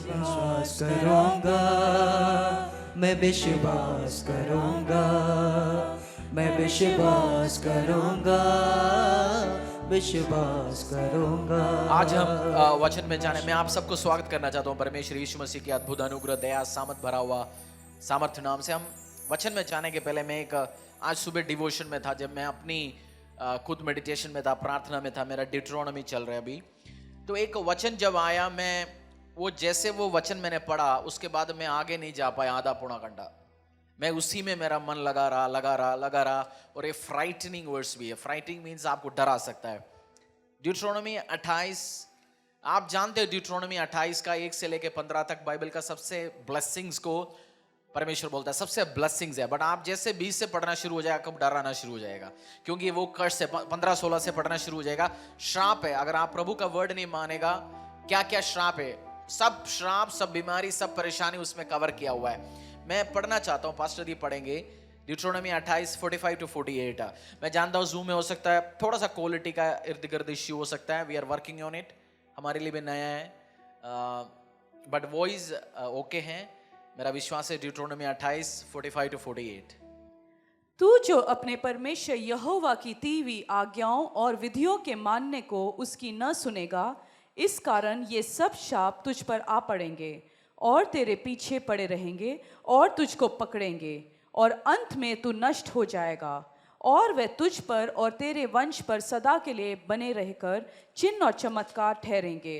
विश्वास करूंगा, मैं विश्वास करूंगा, मैं विश्वास करूंगा, विश्वास करूंगा। आज हम वचन में जाने में आप सबको स्वागत करना चाहता हूं परमेश्वर यीशु मसीह के अद्भुत अनुग्रह दया सामर्थ भरा हुआ सामर्थ्य नाम से। हम वचन में जाने के पहले मैं एक आज सुबह डिवोशन में था, जब मैं अपनी खुद मेडिटेशन में था, प्रार्थना में था, मेरा डिट्रोनॉमी चल रहा है अभी। तो एक वचन जब आया, मैं वो जैसे वो वचन मैंने पढ़ा, उसके बाद मैं आगे नहीं जा पाया आधा पौना घंटा। मैं उसी में मेरा मन लगा रहा। और ये फ्राइटनिंग वर्ड्स भी है। फ्राइटनिंग मीन्स आपको डरा सकता है। ड्यूट्रोनॉमी 28, आप जानते हो ड्यूट्रोनॉमी 28 का 1 से लेकर 15 तक बाइबल का सबसे ब्लेसिंग्स को परमेश्वर बोलता है, सबसे ब्लेसिंग्स है। बट आप जैसे 20 से पढ़ना शुरू हो जाएगा, कब डर आना शुरू हो जाएगा, क्योंकि वो कर्स है। 15-16 से पढ़ना शुरू हो जाएगा, श्राप है। अगर आप प्रभु का वर्ड नहीं मानेगा, क्या क्या श्राप है, सब श्राप, सब बीमारी, सब परेशानी उसमें कवर किया हुआ है। मैं पढ़ना चाहता हूँ, पास्टर जी पढ़ेंगे ड्यूट्रोनॉमी 28 45 to 48। मैं जानता हूँ जूम में हो सकता है थोड़ा सा क्वालिटी का इर्द गिर्द इश्यू हो सकता है। We are working on it, हमारे लिए भी नया है, बट वॉइस ओके है। मेरा विश्वास है ड्यूट्रोनॉमी 28 45 to 48। तू जो अपने परमेश्वर यहोवा की दी हुई आज्ञाओं और विधियों के मानने को उसकी न सुनेगा, इस कारण ये सब शाप तुझ पर आ पड़ेंगे और तेरे पीछे पड़े रहेंगे और तुझको पकड़ेंगे, और अंत में तू नष्ट हो जाएगा। और वे तुझ पर और तेरे वंश पर सदा के लिए बने रहकर चिन्ह और चमत्कार ठहरेंगे।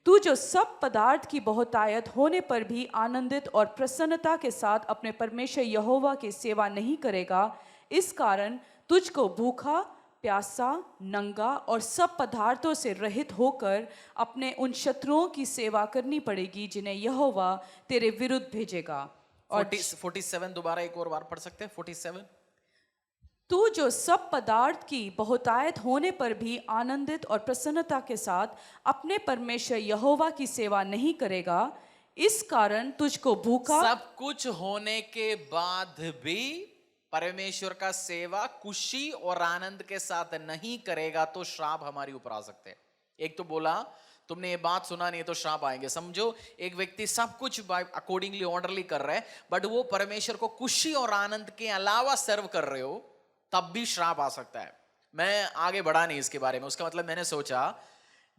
तू जो सब पदार्थ की बहुतायत होने पर भी आनंदित और प्रसन्नता के साथ अपने परमेश्वर यहोवा की सेवा नहीं करेगा, इस कारण तुझको भूखा, प्यासा, नंगा और सब पदार्थों से रहित होकर अपने उन शत्रुओं की सेवा करनी पड़ेगी जिन्हें यहोवा तेरे विरुद्ध भेजेगा। और 47 दोबारा एक और बार पढ़ सकते हैं। 47। तू जो सब पदार्थ की बहुतायत होने पर भी आनंदित और प्रसन्नता के साथ अपने परमेश्वर यहोवा की सेवा नहीं करेगा, इस कारण तुझको भूखा, सब कुछ होने के बाद भी परमेश्वर का सेवा खुशी और आनंद के साथ नहीं करेगा तो श्राप हमारे ऊपर आ सकते हैं। एक तो बोला तुमने ये बात सुना नहीं है तो श्राप आएंगे। समझो, एक व्यक्ति सब कुछ अकॉर्डिंगली ऑर्डरली कर रहा है, बट वो परमेश्वर को खुशी और आनंद के अलावा सर्व कर रहे हो, तब भी श्राप आ सकता है। मैं आगे बढ़ा नहीं इसके बारे में। उसका मतलब मैंने सोचा,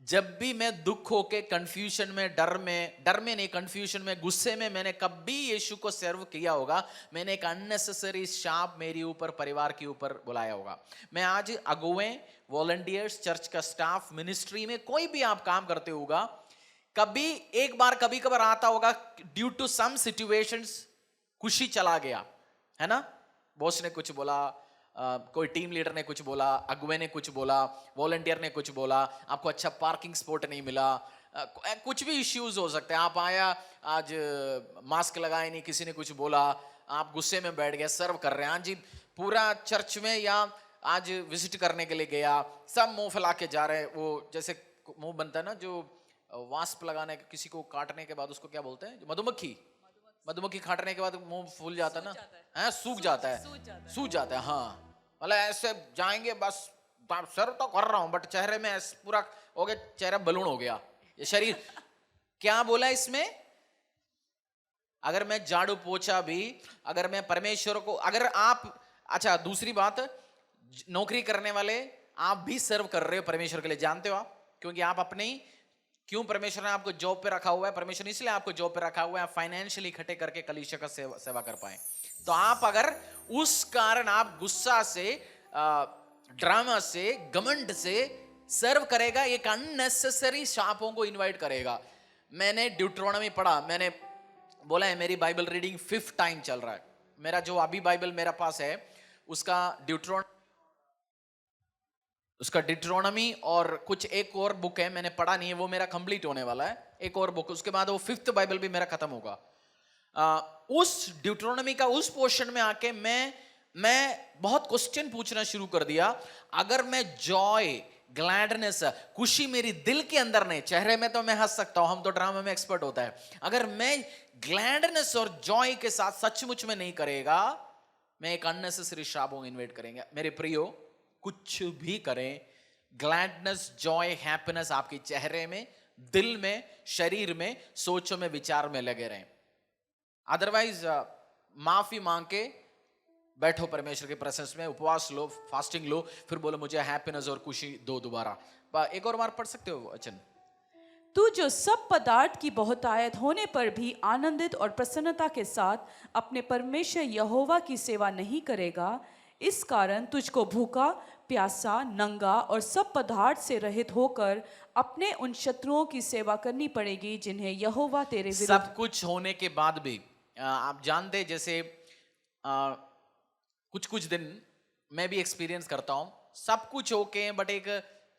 जब भी मैं दुख होके कंफ्यूजन में, डर में नहीं, कंफ्यूजन में, गुस्से में मैंने कभी यीशु को सर्व किया होगा, मैंने एक अननेसेसरी शाप मेरे ऊपर, परिवार के ऊपर बुलाया होगा। मैं आज अगुवे, वॉलंटियर्स, चर्च का स्टाफ, मिनिस्ट्री में कोई भी आप काम करते होगा, कभी एक बार कभी कभार आता होगा, ड्यू टू सम सिचुएशंस खुशी चला गया है ना। बॉस ने कुछ बोला, कोई टीम लीडर ने कुछ बोला, अगुवे ने कुछ बोला, वॉलंटियर ने कुछ बोला, आपको अच्छा पार्किंग स्पॉट नहीं मिला, कुछ भी इश्यूज हो सकते हैं। आप आया आज मास्क लगाए नहीं, किसी ने कुछ बोला, आप गुस्से में बैठ गए, सर्व कर रहे हैं जी पूरा चर्च में, या आज विजिट करने के लिए गया, सब मुंह फैला के जा रहे हैं। वो जैसे मुंह बनता है ना, जो वास्प लगाने, किसी को काटने के बाद उसको क्या बोलते हैं, मधुमक्खी काटने के बाद मुंह फूल जाता है ना, सूख जाता है। हाँ, मतलब ऐसे जाएंगे, बस सर तो कर रहा हूं, बट चेहरे में पूरा हो गया, चेहरा बलून हो गया, ये शरीर क्या बोला इसमें। अगर मैं झाड़ू पोछा भी, अगर मैं परमेश्वर को, अगर आप, अच्छा दूसरी बात, नौकरी करने वाले आप भी सर्व कर रहे हो परमेश्वर के लिए, जानते हो आप, क्योंकि आप अपने ही, क्यों परमेश्वर ने आपको जॉब पे रखा हुआ है, परमेश्वर ने इसलिए आपको जॉब पे रखा हुआ है, फाइनेंशियली इकट्ठे करके कलीसिया का सेवा कर पाए। तो आप अगर उस कारण आप गुस्सा से, ड्रामा से, घमंड से सर्व करेगा, एक अननेसेसरी शापों को इनवाइट करेगा। मैंने ड्यूट्रोनॉमी पढ़ा, मैंने बोला है मेरी बाइबल रीडिंग 5th टाइम चल रहा है। मेरा जो अभी बाइबल मेरा पास है, उसका डिट्रोनॉमी और कुछ एक और बुक है, मैंने पढ़ा नहीं है, वो मेरा कंप्लीट होने वाला है, एक और बुक, उसके बाद वो 5th बाइबल भी मेरा खत्म होगा। उस ड्यूट्रोनॉमी का उस पोर्शन में आके मैं बहुत क्वेश्चन पूछना शुरू कर दिया। अगर मैं जॉय, ग्लैडनेस, खुशी मेरी दिल के अंदर नहीं, चेहरे में तो मैं हंस सकता हूं, हम तो ड्रामा में एक्सपर्ट होता है, अगर मैं ग्लैडनेस और जॉय के साथ सचमुच में नहीं करेगा, मैं एक अननेसेसरी शापों इन्वाइट करेंगे। मेरे प्रियो, कुछ भी करें, ग्लैडनेस, जॉय, हैप्पीनेस आपके चेहरे में दिल में, शरीर में, सोचों में, विचार में लगे रहें। अदरवाइज माफी मांग के बैठो परमेश्वर के प्रेजेंस में, उपवास लो, फास्टिंग लो, फिर बोलो मुझे हैप्पीनेस और खुशी दो दोबारा। एक और बार पढ़ सकते हो वचन? तू जो सब पदार्थ की बहुतायत होने पर भी आनंदित और प्रसन्नता के साथ अपने परमेश्वर यहोवा की सेवा नहीं करेगा, इस कारण तुझको भूखा, प्यासा, नंगा और सब पदार्थ से रहित होकर अपने उन शत्रुओं की सेवा करनी पड़ेगी जिन्हें यहोवा तेरे विरुद्ध। सब कुछ होने के बाद भी आप जानते, जैसे कुछ कुछ दिन मैं भी एक्सपीरियंस करता हूं, सब कुछ ओके बट एक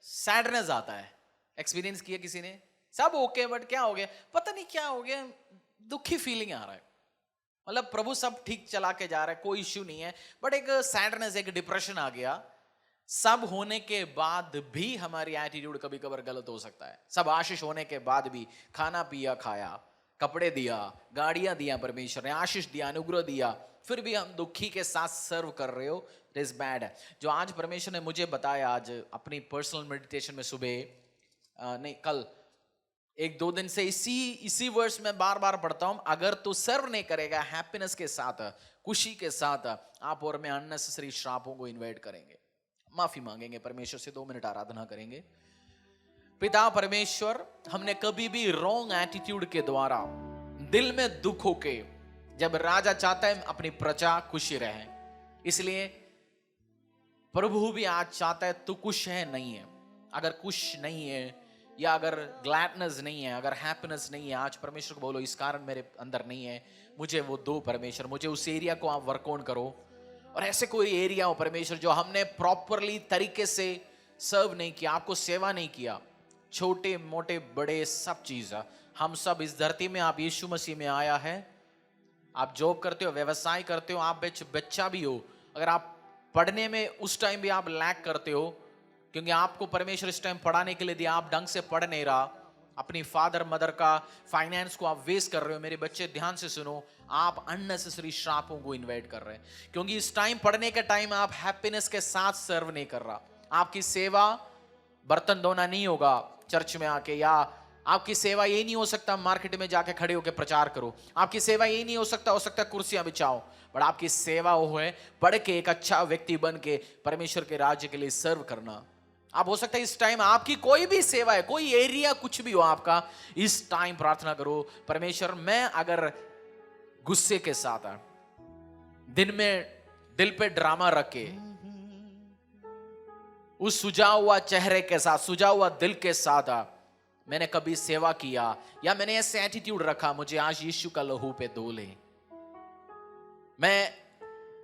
सैडनेस आता है। एक्सपीरियंस किया किसी ने? सब ओके बट क्या हो गया, पता नहीं क्या हो गया, दुखी फीलिंग आ रहा है। मतलब प्रभु सब ठीक चला के जा रहा है, कोई इश्यू नहीं है, बट एक सैडनेस, एक डिप्रेशन आ गया। सब होने के बाद भी हमारी एटीट्यूड कभी कभार गलत हो सकता है। सब आशीष होने के बाद भी, खाना पिया, खाया, कपड़े दिया, गाड़ियां दिया, परमेश्वर ने आशीष दिया, अनुग्रह दिया, फिर भी हम दुखी के साथ सर्व कर रहे हो, इट इज बैड। जो आज परमेश्वर ने मुझे बताया, आज अपनी पर्सनल मेडिटेशन में सुबह नहीं कल, एक दो दिन से इसी वर्ष में बार बार पढ़ता हूं, अगर तू सर्व नहीं करेगा हैप्पीनेस के साथ, खुशी के साथ, आप और मैं अननेसेसरी श्रापों को इन्वाइट करेंगे। माफी मांगेंगे परमेश्वर से, 2 मिनट आराधना करेंगे। पिता परमेश्वर, हमने कभी भी रॉन्ग एटीट्यूड के द्वारा दिल में दुख होके, जब राजा चाहता है अपनी प्रजा खुशी रहे, इसलिए प्रभु भी आज चाहता है तू खुश है नहीं है। अगर खुश नहीं है या अगर ग्लैडनेस नहीं है, अगर हैप्पीनेस नहीं है, आज परमेश्वर को बोलो इस कारण मेरे अंदर नहीं है, मुझे वो दो परमेश्वर, मुझे उस एरिया को आप वर्क ऑन करो। और ऐसे कोई एरिया हो परमेश्वर जो हमने प्रॉपरली तरीके से सर्व नहीं किया, आपको सेवा नहीं किया, छोटे मोटे बड़े सब चीज, हम सब इस धरती में आप यीशु मसीह में आया है। आप जॉब करते हो, व्यवसाय करते हो, आप बच्चा भी हो, अगर आप पढ़ने में उस टाइम भी आप लैक करते हो, क्योंकि आपको परमेश्वर इस टाइम पढ़ाने के लिए दिया, आप ढंग से पढ़ नहीं रहा, अपनी फादर मदर का फाइनेंस को आप वेस्ट कर रहे हो। मेरे बच्चे ध्यान से सुनो, आप अननेसेसरी श्रापों को इन्वाइट कर रहे हैं, क्योंकि इस टाइम पढ़ने के टाइम आप हैप्पीनेस के साथ सर्व नहीं कर रहा। आपकी सेवा बर्तन धोना नहीं होगा चर्च में आके, या आपकी सेवा ये नहीं हो सकता मार्केट में जाके खड़े होकर प्रचार करो, आपकी सेवा ये नहीं हो सकता कुर्सियां बिछाओ, बट आपकी सेवा वो है पढ़ के एक अच्छा व्यक्ति बन के परमेश्वर के राज्य के लिए सर्व करना। आप हो सकता है इस टाइम आपकी कोई भी सेवा है, कोई एरिया कुछ भी हो आपका, इस टाइम प्रार्थना करो, परमेश्वर मैं अगर गुस्से के साथ दिन में दिल पे ड्रामा रख के, उस सुझा हुआ चेहरे के साथ, सुझा हुआ दिल के साथ मैंने कभी सेवा किया, या मैंने ऐसे एटीट्यूड रखा, मुझे आज यीशु का लहू पे धो ले। मैं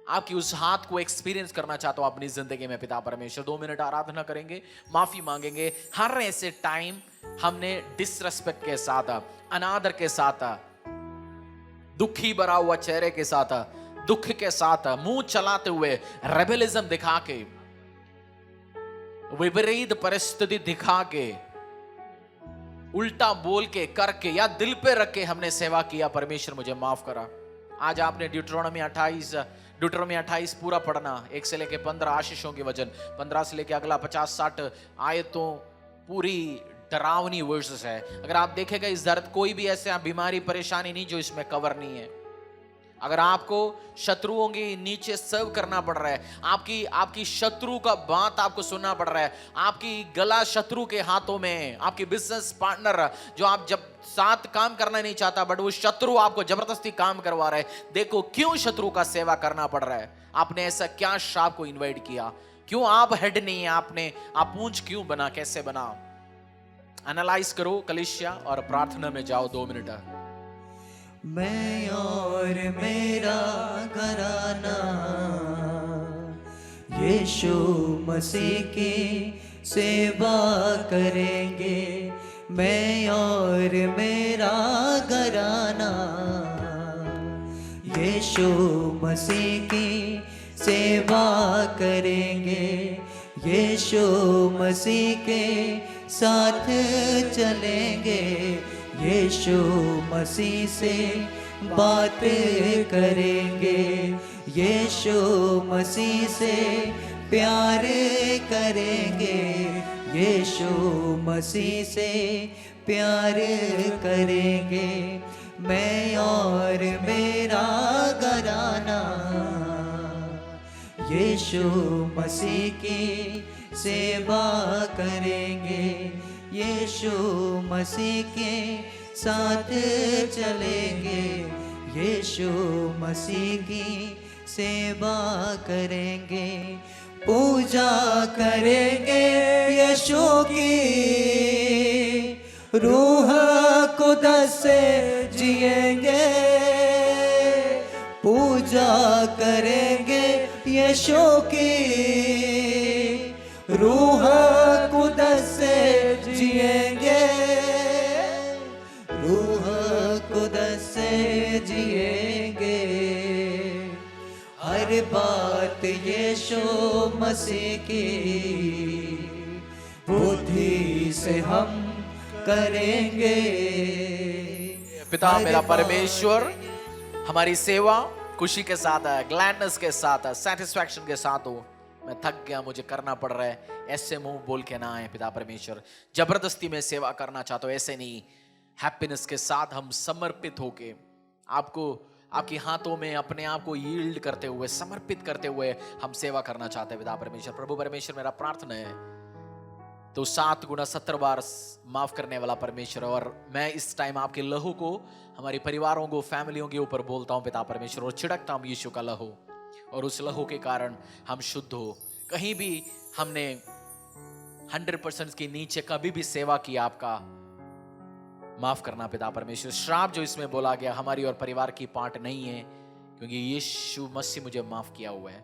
आपकी उस हाथ को एक्सपीरियंस करना चाहता हूं अपनी जिंदगी में। पिता परमेश्वर, 2 मिनट आराधना करेंगे, माफी मांगेंगे। हर ऐसे टाइम हमने डिसरेस्पेक्ट के साथ, अनादर के साथ, दुखी भरा हुआ चेहरे के साथ, दुख के साथ, मुंह चलाते हुए, रेबेलिज्म दिखा के, विपरीत परिस्थिति दिखा के, उल्टा बोल के, करके या दिल पे रख के हमने सेवा किया। परमेश्वर मुझे माफ करा। आज आपने ड्यूटरोनोमी 28 पूरा पढ़ना, 1 से लेके 15 आशीषों के वचन, 15 से लेके अगला 50-60 आयतों, पूरी डरावनी वर्सेस है। अगर आप देखेगा इस दर्द, कोई भी ऐसे बीमारी परेशानी नहीं जो इसमें कवर नहीं है। अगर आपको शत्रुओं के नीचे सर्व करना पड़ रहा है, आपकी शत्रु का बात आपको सुनना पड़ रहा है, आपकी गला शत्रु के हाथों में, आपकी बिजनेस पार्टनर जो आप जब साथ काम करना नहीं चाहता बट वो शत्रु आपको जबरदस्ती काम करवा रहा है, देखो क्यों शत्रु का सेवा करना पड़ रहा है। आपने ऐसा क्या श्राप को इन्वाइट किया? क्यों आप हेड नहीं है? आप पूंछ क्यों बना? कैसे बना? एनालाइज करो कलीसिया और प्रार्थना में जाओ 2 मिनट। मैं और मेरा घराना यीशु मसीह की सेवा करेंगे। मैं और मेरा घराना यीशु मसीह की सेवा करेंगे। यीशु मसीह के साथ चलेंगे, यीशु मसीह से बात करेंगे, यीशु मसीह से प्यार करेंगे, यीशु मसीह से प्यार करेंगे, मैं और मेरा घराना। यीशु मसीह की सेवा करेंगे, यीशु मसीह के साथ चलेंगे, यीशु मसीह की सेवा करेंगे, पूजा करेंगे यीशु की, रूह कुदस से जिएंगे, पूजा करेंगे यीशु की, रूह कुदस से जिएंगे, रूह कुदस से जिएंगे। हर बात यीशु मसीह की बुद्धि से हम करेंगे। पिता मेरा परमेश्वर हमारी सेवा खुशी के साथ है, ग्लैडनेस के साथ है, सेटिस्फैक्शन के साथ हो। मैं थक गया, मुझे करना पड़ रहा है, ऐसे मुंह बोल के ना आए पिता परमेश्वर। जबरदस्ती में सेवा करना चाहता हूं, ऐसे नहीं। हैप्पीनेस के साथ हम समर्पित होके आपको, आपके हाथों में अपने आप को यील्ड करते हुए, समर्पित करते हुए हम सेवा करना चाहते हैं पिता परमेश्वर। प्रभु परमेश्वर मेरा प्रार्थना है तो 7 गुना 70 बार माफ करने वाला परमेश्वर, और मैं इस टाइम आपके लहू को हमारे परिवारों को, फैमिलियों के ऊपर बोलता हूं पिता परमेश्वर, और छिड़कता हूं यीशु का लहू, और उस लहू के कारण हम शुद्ध हो। कहीं भी हमने 100% के नीचे कभी भी सेवा की, आपका माफ करना पिता परमेश्वर। श्राप जो इसमें बोला गया हमारी और परिवार की पार्ट नहीं है, क्योंकि यीशु मसीह मुझे माफ किया हुआ है।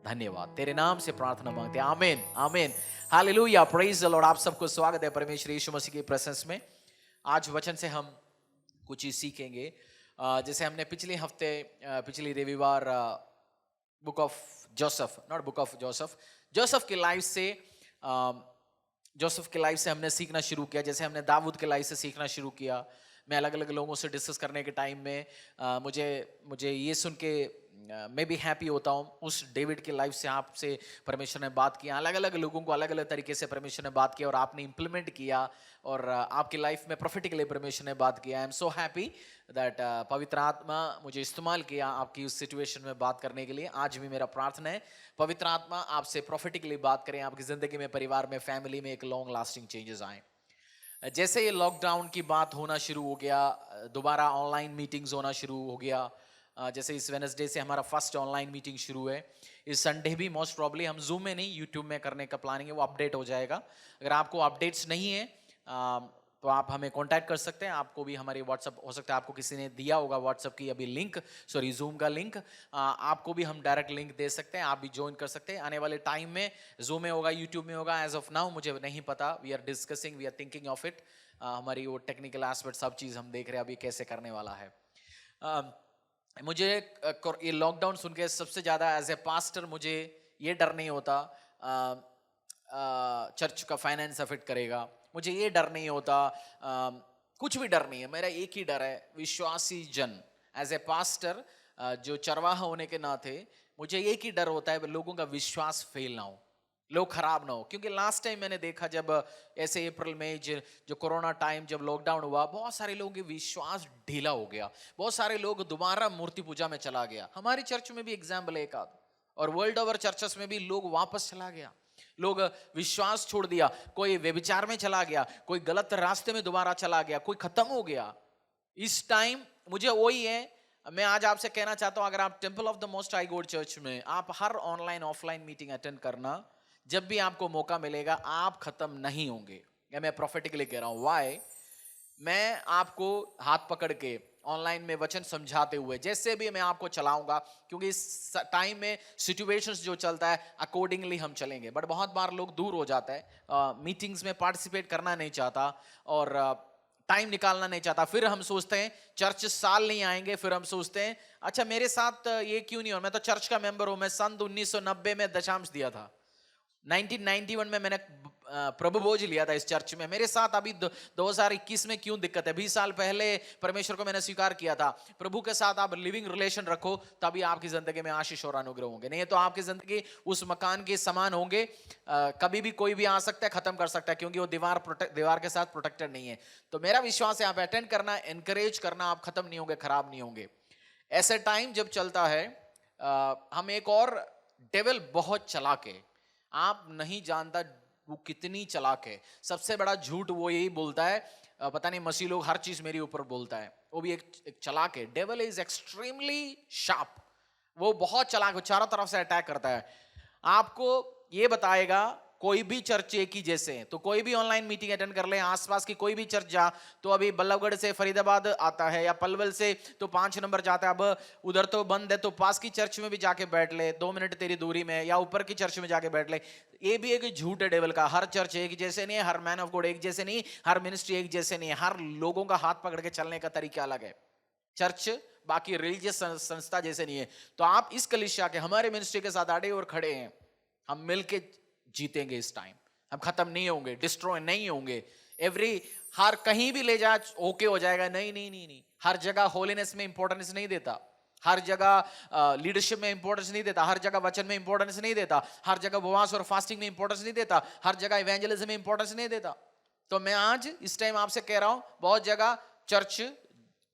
धन्यवाद, तेरे नाम से प्रार्थना मांगते हैं, आमीन आमीन, हालेलुया, प्रेज द लॉर्ड। आप सबको स्वागत है परमेश्वर यीशु मसीह की प्रेजेंस में। आज वचन से हम कुछ चीज सीखेंगे। जैसे हमने पिछले हफ्ते, पिछले रविवार book of Joseph, not book of Joseph, Joseph की लाइफ से, जोसेफ की लाइफ से हमने सीखना शुरू किया। जैसे हमने दाऊद के लाइफ से सीखना शुरू किया। मैं अलग अलग लोगों से डिस्कस करने के टाइम में मुझे ये सुन के मैं भी हैप्पी होता हूँ। उस डेविड की लाइफ से आपसे परमेश्वर ने बात किया, अलग अलग लोगों को अलग अलग तरीके से परमेश्वर ने बात किया और आपने इम्प्लीमेंट किया, और आपकी लाइफ में प्रोफेटिकली परमेश्वर ने बात किया। I am so happy that पवित्र आत्मा मुझे इस्तेमाल किया आपकी उस सिचुएशन में बात करने के लिए। आज भी मेरा प्रार्थना है पवित्र आत्मा आपसे प्रोफेटिकली बात करें, आपकी जिंदगी में, परिवार में, फैमिली में एक लॉन्ग लास्टिंग चेंजेस आए। जैसे ये लॉकडाउन की बात होना शुरू हो गया, दोबारा ऑनलाइन मीटिंग्स होना शुरू हो गया। जैसे इस वेडनेसडे से हमारा फर्स्ट ऑनलाइन मीटिंग शुरू है। इस संडे भी मोस्ट प्रॉब्ली हम जूम में नहीं, यूट्यूब में करने का प्लानिंग है, वो अपडेट हो जाएगा। अगर आपको अपडेट्स नहीं है तो आप हमें कांटेक्ट कर सकते हैं। आपको भी हमारी व्हाट्सअप, हो सकता है आपको किसी ने दिया होगा व्हाट्सअप की अभी लिंक, सॉरी जूम का लिंक, आपको भी हम डायरेक्ट लिंक दे सकते हैं, आप भी ज्वाइन कर सकते हैं। आने वाले टाइम में जूम में होगा, यूट्यूब में होगा, एज ऑफ नाउ मुझे नहीं पता। We are discussing, we are thinking of it. हमारी वो टेक्निकल एस्पेक्ट सब चीज़ हम देख रहे हैं अभी कैसे करने वाला है। मुझे ये लॉकडाउन सुन के सबसे ज़्यादा एज ए पास्टर मुझे ये डर नहीं होता चर्च का फाइनेंस अफेक्ट करेगा, मुझे ये डर नहीं होता, कुछ भी डर नहीं है। मेरा एक ही डर है, विश्वासी जन, एज ए पास्टर, जो चरवाहा होने के नाते मुझे एक ही डर होता है लोगों का विश्वास फेल ना हो, लोग खराब ना हो। क्योंकि लास्ट टाइम मैंने देखा जब ऐसे अप्रैल में जो कोरोना टाइम जब लॉकडाउन हुआ, बहुत सारे लोगों के विश्वास ढीला हो गया, बहुत सारे लोग दोबारा मूर्ति पूजा में चला गया। हमारी चर्च में भी एग्जाम्पल एक आध, और वर्ल्ड ओवर चर्चेस में भी लोग वापस चला गया, लोग विश्वास छोड़ दिया, कोई व्यभिचार में चला गया, कोई गलत रास्ते में दोबारा चला गया, कोई खत्म हो गया। इस टाइम मुझे वही है, मैं आज आपसे कहना चाहता हूं, अगर आप temple of the most high God church में आप हर ऑनलाइन ऑफलाइन मीटिंग अटेंड करना, जब भी आपको मौका मिलेगा आप खत्म नहीं होंगे। या मैं प्रोफेटिकली कह रहा हूं, व्हाई? मैं आपको हाथ पकड़ के ऑनलाइन में वचन समझाते हुए जैसे भी मैं आपको चलाऊंगा, क्योंकि इस टाइम में सिचुएशंस जो चलता है अकॉर्डिंगली हम चलेंगे। बट बहुत बार लोग दूर हो जाता है, मीटिंग्स में पार्टिसिपेट करना नहीं चाहता और टाइम निकालना नहीं चाहता। फिर हम सोचते हैं चर्च साल नहीं आएंगे, फिर हम सोचते हैं अच्छा मेरे साथ ये क्यों नहीं हो, मैं तो चर्च का मेंबर हूं, मैं सन 1990 में दशांश दिया था, 1991 में मैंने प्रभु बोझ लिया था इस चर्च में। मेरे साथ अभी 2021 में क्यों दिक्कत है? 20 साल पहले परमेश्वर को मैंने स्वीकार किया था। प्रभु के साथ आप लिविंग रिलेशन रखो, तभी आपकी जिंदगी में आशीष और अनुग्रह होंगे। नहीं तो आपकी जिंदगी उस मकान के समान होंगे, कभी भी कोई भी आ सकता है, खत्म कर सकता है, क्योंकि वो दीवार के साथ प्रोटेक्टेड नहीं है। तो मेरा विश्वास है आप अटेंड करना, एनकरेज करना, आप खत्म नहीं होंगे, खराब नहीं होंगे। ऐसे टाइम जब चलता है, हम एक और डेविल बहुत चालाक है, आप नहीं जानता वो कितनी चालाक है। सबसे बड़ा झूठ वो यही बोलता है, पता नहीं मसीह लोग हर चीज मेरे ऊपर बोलता है, वो भी एक चालाक है। डेविल इज एक्सट्रीमली शार्प, वो बहुत चालाक है, चारों तरफ से अटैक करता है। आपको ये बताएगा कोई भी चर्च एक ही जैसे हैं, तो कोई भी ऑनलाइन मीटिंग अटेंड कर ले, आसपास की कोई भी चर्च जा, तो अभी बल्लभगढ़ से फरीदाबाद आता है या पलवल से तो 5 नंबर जाता है, अब उधर तो बंद है, तो पास की चर्च में भी जाके बैठ ले, 2 मिनट तेरी दूरी में, या ऊपर की चर्च में जाके बैठ ले। ये भी एक झूठ है डेविल का। हर चर्च एक जैसे नहीं है, हर मैन ऑफ गॉड एक जैसे नहीं, हर मिनिस्ट्री एक जैसे नहीं है, हर लोगों का हाथ पकड़ के चलने का तरीका अलग है। चर्च बाकी रिलीजियस संस्था जैसे नहीं है। तो आप इस कलीसिया के हमारे मिनिस्ट्री के साथ आड़े और खड़े हैं, हम मिलके जीतेंगे इस टाइम, हम खत्म नहीं होंगे, डिस्ट्रॉय नहीं होंगे। हर कहीं भी ले जा ओके हो जाएगा, नहीं नहीं नहीं नहीं। हर जगह होलीनेस में इंपॉर्टेंस नहीं देता, हर जगह लीडरशिप में इंपॉर्टेंस नहीं देता, हर जगह वचन में इंपॉर्टेंस नहीं देता, हर जगह उपवास और फास्टिंग में इंपॉर्टेंस नहीं देता, हर जगह इवेंजलिज्म में इंपॉर्टेंस नहीं देता। तो मैं आज इस टाइम आपसे कह रहा हूं, बहुत जगह चर्च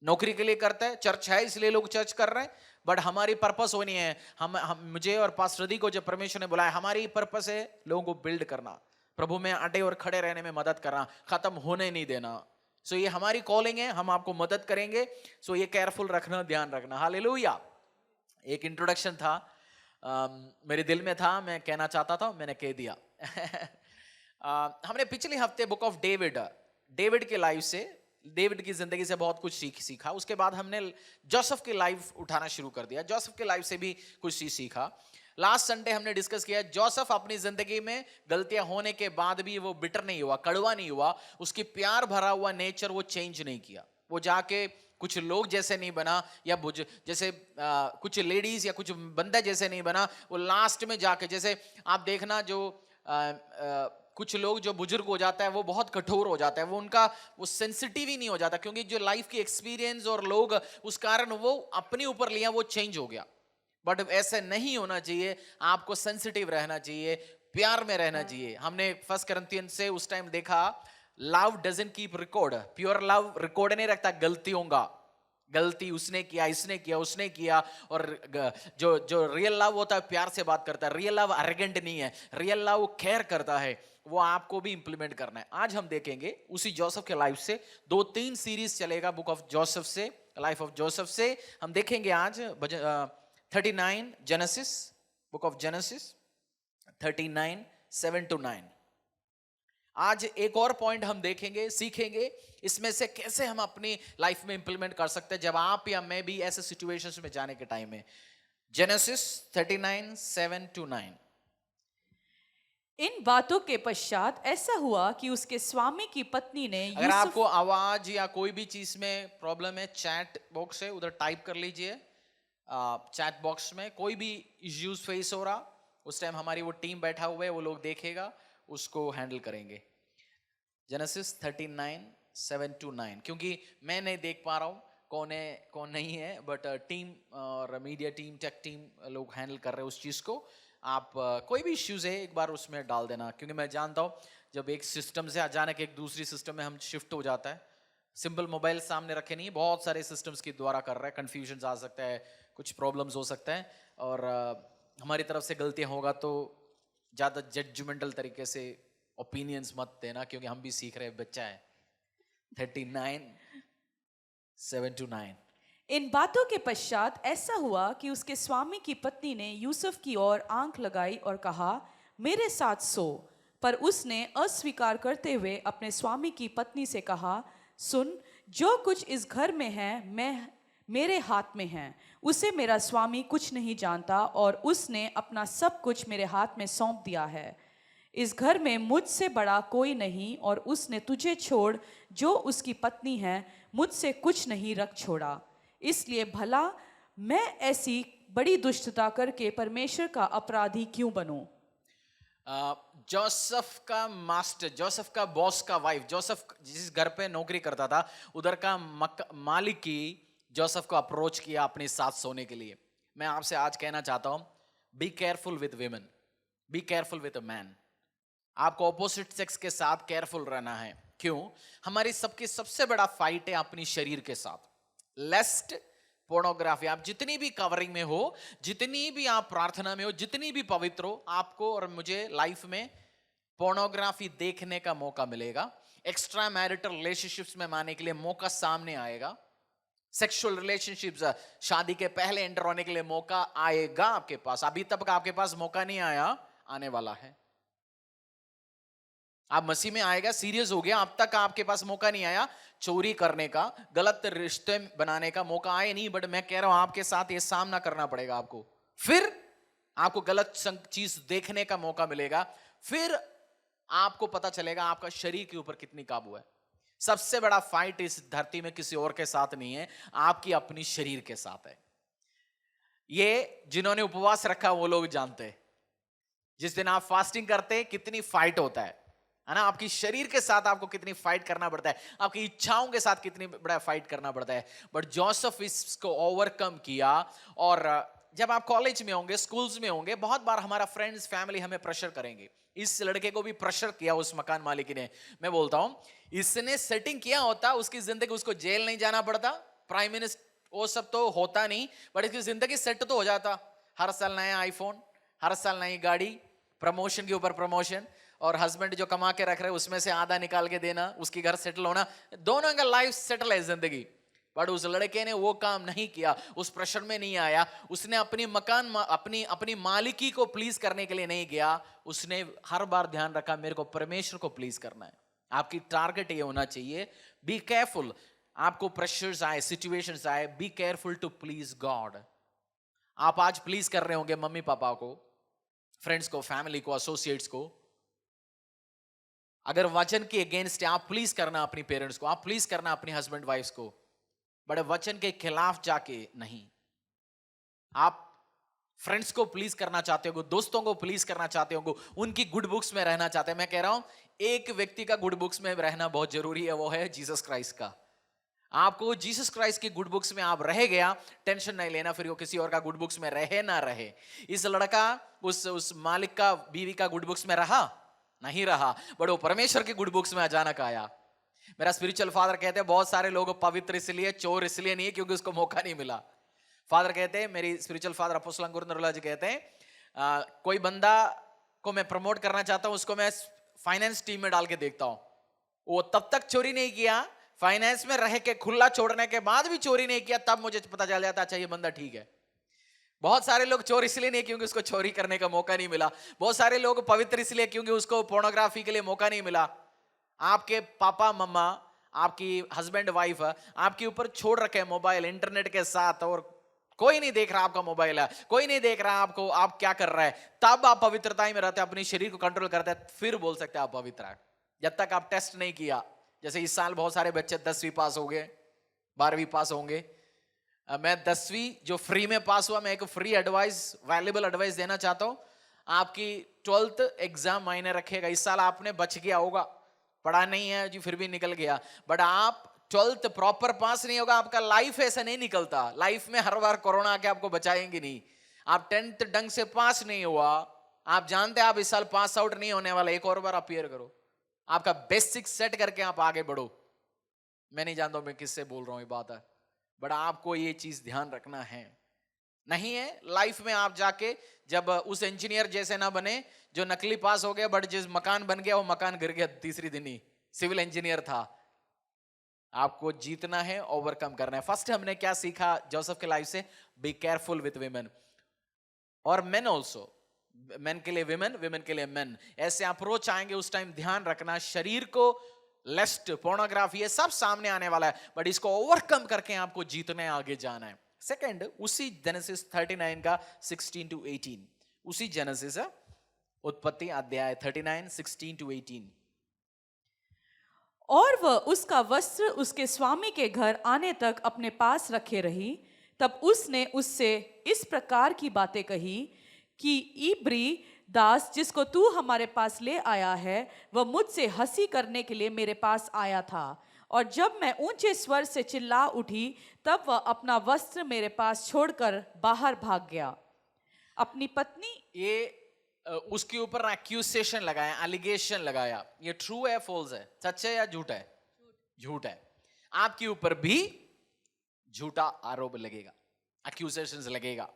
नौकरी के लिए करता है, चर्च है इसलिए लोग चर्च कर रहे हैं, बट हमारी पर्पस वो नहीं है। हम मुझे और पास्टर दी को जब परमेश्वर ने बुलाया, हमारी पर्पस है लोगों को बिल्ड करना, प्रभु में अटे और खड़े रहने में मदद करना, खत्म होने नहीं देना। सो ये हमारी कॉलिंग है, हम आपको मदद करेंगे। सो ये केयरफुल रखना, ध्यान रखना। हालेलुया। एक इंट्रोडक्शन था, मेरे दिल में था, मैं कहना चाहता था, मैंने कह दिया। हमने पिछले हफ्ते बुक ऑफ डेविड के लाइफ से, डेविड की जिंदगी से बहुत कुछ सीखा। उसके बाद हमने जोसेफ की लाइफ उठाना शुरू कर दिया, जोसेफ की लाइफ से भी कुछ सीखा। लास्ट संडे हमने डिस्कस किया, जोसेफ अपनी जिंदगी में गलतियां होने के बाद भी वो बिटर नहीं हुआ, कड़वा नहीं हुआ, उसकी प्यार भरा हुआ नेचर वो चेंज नहीं किया। वो जाके कुछ लोग जैसे नहीं बना, या जैसे कुछ लेडीज या कुछ बंदे जैसे नहीं बना। वो लास्ट में जाके, जैसे आप देखना जो कुछ लोग जो बुजुर्ग हो जाता है वो बहुत कठोर हो जाता है, वो उनका वो सेंसिटिव ही नहीं हो जाता, क्योंकि जो लाइफ की एक्सपीरियंस और लोग उस कारण वो अपने ऊपर लिया, वो चेंज हो गया। बट ऐसे नहीं होना चाहिए, आपको सेंसिटिव रहना चाहिए, प्यार में रहना चाहिए। हमने 1 Corinthians से उस टाइम देखा, love doesn't keep record, pure love record नहीं रखता गलतियों का। गलती उसने किया, इसने किया, उसने किया। और जो रियल लव होता है प्यार से बात करता है। रियल लव एरोगेंट नहीं है, रियल लव केयर करता है। वो आपको भी इंप्लीमेंट करना है। आज हम देखेंगे उसी जोसेफ के लाइफ से, 2-3 सीरीज चलेगा बुक ऑफ जोसेफ से, लाइफ ऑफ जोसेफ से। हम देखेंगे आज 39 genesis, book of genesis 39 7 to 9। आज एक और पॉइंट हम देखेंगे, सीखेंगे इसमें से कैसे हम अपनी लाइफ में इंप्लीमेंट कर सकते हैं जब आप या मैं भी ऐसे सिचुएशंस में जाने के टाइम में। Genesis 39 7 to 9। इन बातों के पश्चात ऐसा हुआ कि उसके स्वामी की पत्नी ने अगर आपको आवाज या कोई भी चीज में प्रॉब्लम है, चैट बॉक्स है उधर टाइप कर लीजिए। चैट बॉक्स में कोई भी इश्यूज फेस हो रहा, उस टाइम हमारी वो टीम बैठा हुआ है, वो लोग देखेगा, उसको हैंडल करेंगे। Genesis 39 7 to 9। क्योंकि मैं नहीं देख पा रहा हूँ कौन है कौन नहीं है, बट टीम और मीडिया टीम, टेक टीम लोग हैंडल कर रहे हैं उस चीज को। आप कोई भी इश्यूज है एक बार उसमें डाल देना, क्योंकि मैं जानता हूँ जब एक सिस्टम से अचानक एक दूसरी सिस्टम में हम शिफ्ट हो जाता है, सिंपल मोबाइल सामने रखे नहीं, बहुत सारे सिस्टम्स के द्वारा कर रहा है, कंफ्यूजन आ सकता है, कुछ प्रॉब्लम्स हो सकता है, और हमारी तरफ से गलतियां होगा तो ज़्यादा जजमेंटल तरीके से ओपिनियंस मत देना, क्योंकि हम भी सीख रहे हैं, बच्चा है। 39 7 to 9। इन बातों के पश्चात ऐसा हुआ कि उसके स्वामी की पत्नी ने यूसुफ की ओर आंख लगाई और कहा, मेरे साथ सो। पर उसने अस्वीकार करते हुए अपने स्वामी की पत्नी से कहा, सुन, जो कुछ इस घर में है मेरे हाथ में है। उसे मेरा स्वामी कुछ नहीं जानता, और उसने अपना सब कुछ मेरे हाथ में सौंप दिया है। इस घर में मुझसे बड़ा कोई नहीं, और उसने तुझे छोड़ जो उसकी पत्नी है मुझसे कुछ नहीं रख छोड़ा। इसलिए भला मैं ऐसी बड़ी दुष्टता करके परमेश्वर का अपराधी क्यों बनूं? जोसेफ का मास्टर, जोसेफ का बॉस का वाइफ, जोसेफ जिस घर पे नौकरी करता था उधर का मालिक की जोसेफ को अप्रोच किया अपनी साथ सोने के लिए। मैं आपसे आज कहना चाहता हूं, be careful with women, be careful with a man. आपको ऑपोजिट सेक्स के साथ केयरफुल रहना है। क्यों? हमारी सबकी सबसे बड़ा फाइट है अपनी शरीर के साथ। लेस्ट, पोर्नोग्राफी, आप जितनी भी कवरिंग में हो, जितनी भी आप प्रार्थना में हो, जितनी भी पवित्र हो, आपको और मुझे लाइफ में पोर्नोग्राफी देखने का मौका मिलेगा। एक्स्ट्रा मैरिटल रिलेशनशिप्स में आने के लिए मौका सामने आएगा। सेक्सुअल रिलेशनशिप्स, शादी के पहले एंटर होने के लिए मौका आएगा आपके पास। अभी तक आपके पास मौका नहीं आया, आने वाला है। आप मसीह में आएगा, सीरियस हो गया, अब तक आपके पास मौका नहीं आया चोरी करने का, गलत रिश्ते बनाने का मौका आए नहीं, बट मैं कह रहा हूं आपके साथ ये सामना करना पड़ेगा आपको। फिर आपको गलत चीज देखने का मौका मिलेगा, फिर आपको पता चलेगा आपका शरीर के ऊपर कितनी काबू है। सबसे बड़ा फाइट इस धरती में किसी और के साथ नहीं है, आपकी अपनी शरीर के साथ है। ये जिन्होंने उपवास रखा वो लोग जानते हैं, जिस दिन आप फास्टिंग करते कितनी फाइट होता है ना। आपकी शरीर के साथ आपको कितनी फाइट करना पड़ता है, आपकी इच्छाओं के साथ कितनी बड़ा फाइट करना पड़ता है। बट जोसेफ इसको ओवरकम किया। और जब आप कॉलेज में होंगे, स्कूल्स में होंगे, बहुत बार हमारा फ्रेंड्स, फैमिली हमें प्रेशर करेंगे। इस लड़के को भी प्रेशर किया उस मकान मालिक ने। मैं बोलता हूं, इसने सेटिंग किया होता उसकी जिंदगी, उसको जेल नहीं जाना पड़ता, प्राइम मिनिस्टर वो सब तो होता नहीं, बट इसकी जिंदगी सेट तो हो जाता। हर साल नया आईफोन, हर साल नई गाड़ी, प्रमोशन के ऊपर प्रमोशन, और हस्बैंड जो कमा के रख रहे उसमें से आधा निकाल के देना, उसकी घर सेटल होना, दोनों का लाइफ सेटल है जिंदगी। बट उस लड़के ने वो काम नहीं किया, उस प्रेशर में नहीं आया। उसने अपनी मकान अपनी मालिकी को प्लीज करने के लिए नहीं गया। उसने हर बार ध्यान रखा मेरे को परमेश्वर को प्लीज करना है। आपकी टारगेट ये होना चाहिए, बी केयरफुल। आपको प्रेशर्स आए, सिचुएशंस आए, be careful to please God. आप आज प्लीज कर रहे होंगे मम्मी पापा को, फ्रेंड्स को, फैमिली को, एसोसिएट्स को। अगर वचन के अगेंस्ट है, आप प्लीज करना अपनी पेरेंट्स को, आप प्लीज करना अपनी हस्बैंड वाइफ्स को, बट वचन के खिलाफ जाके नहीं। आप फ्रेंड्स को प्लीज करना चाहते हो, दोस्तों को प्लीज करना चाहते हो, उनकी गुड बुक्स में रहना चाहते हैं। मैं कह रहा हूं एक व्यक्ति का गुड बुक्स में रहना बहुत जरूरी है, वो है जीसस क्राइस्ट का। आपको जीसस क्राइस्ट की गुड बुक्स में आप रह गया, टेंशन नहीं लेना फिर वो किसी और का गुड बुक्स में रहे ना रहे। इस लड़का उस मालिक का बीवी का गुड बुक्स में रहा नहीं रहा, बट वो परमेश्वर की गुड बुक्स में अचानक आया। मेरा स्पिरिचुअल फादर कहते हैं बहुत सारे लोग पवित्र इसलिए, चोर इसलिए नहीं है क्योंकि उसको मौका नहीं मिला। फादर कहते हैं, मेरी स्पिरिचुअल फादर अपोस्टल अंकुर नरोला जी कहते हैं, कोई बंदा को मैं प्रमोट करना चाहता हूं, उसको मैं फाइनेंस टीम में डाल के देखता हूं, वो तब तक चोरी नहीं किया, फाइनेंस में रह के खुला छोड़ने के बाद भी चोरी नहीं किया, तब मुझे पता चल जाता अच्छा ये बंदा ठीक है। बहुत सारे लोग चोर इसलिए नहीं क्योंकि उसको चोरी करने का मौका नहीं मिला। बहुत सारे लोग पवित्र इसलिए क्योंकि उसको पोर्नोग्राफी के लिए मौका नहीं मिला। आपके पापा मम्मा, आपकी हस्बैंड वाइफ आपके ऊपर छोड़ रखे मोबाइल इंटरनेट के साथ, और कोई नहीं देख रहा आपका मोबाइल है, कोई नहीं देख रहा आपको आप क्या कर रहा है, तब आप पवित्रता में रहते हैं, अपने शरीर को कंट्रोल करते हैं, फिर बोल सकते हैं आप पवित्र है। जब तक आप टेस्ट नहीं किया, जैसे इस साल बहुत सारे बच्चे 10वीं पास हो गए, 12वीं पास होंगे। मैं 10वीं जो फ्री में पास हुआ, मैं एक फ्री एडवाइस, वैल्यूएबल एडवाइस देना चाहता हूं। आपकी 12th एग्जाम मायने रखेगा। इस साल आपने बच गया होगा, पढ़ा नहीं है जी फिर भी निकल गया, बट आप 12th प्रॉपर पास नहीं होगा, आपका लाइफ ऐसा नहीं निकलता। लाइफ में हर बार कोरोना आके आपको बचाएंगे नहीं। आप 10th ढंग से पास नहीं हुआ, आप जानते हैं आप इस साल पास आउट नहीं होने वाला, एक और बार अपियर करो, आपका बेसिक सेट करके आप आगे बढ़ो। मैं नहीं जानता मैं किससे बोल रहा हूं ये बात है, बट आपको ये चीज ध्यान रखना है। नहीं है लाइफ में आप जाके जब उस इंजीनियर जैसे ना बने जो नकली पास हो गया, बट जिस मकान बन गया वो मकान गिर गया तीसरी दिन ही, सिविल इंजीनियर था। आपको जीतना है, ओवरकम करना है। फर्स्ट हमने क्या सीखा जोसेफ के लाइफ से, बी केयरफुल विद विमेन, और मेन ऑल्सो, मेन के लिए विमेन, विमेन के लिए मेन। ऐसे अप्रोच आएंगे उस टाइम ध्यान रखना, शरीर को लस्ट, पोर्नोग्राफी ये सब सामने आने वाला है, बट इसको ओवरकम करके आपको जीतने आगे जाना है। सेकंड, उसी जेनेसिस 39 का 16 to 18, उसी जेनेसिस उत्पत्ति अध्याय 39 16 to 18। और वह उसका वस्त्र उसके स्वामी के घर आने तक अपने पास रखे रही। तब उसने उससे इस प्रकार की बातें कही कि इब्री दास जिसको तू हमारे पास ले आया है वह मुझसे हंसी करने के लिए मेरे पास आया था, और जब मैं ऊंचे स्वर से चिल्ला उठी तब वह अपना वस्त्र मेरे पास छोड़कर बाहर भाग गया। अपनी पत्नी ये उसके ऊपर एक्यूसेशन लगाया, एलिगेशन लगाया। ये ट्रू है, फॉल्स है, सच है या झूठ है? झूठ है। आपके ऊपर भी झूठा आरोप लगेगा, एक्यूजेशंस लगेगा।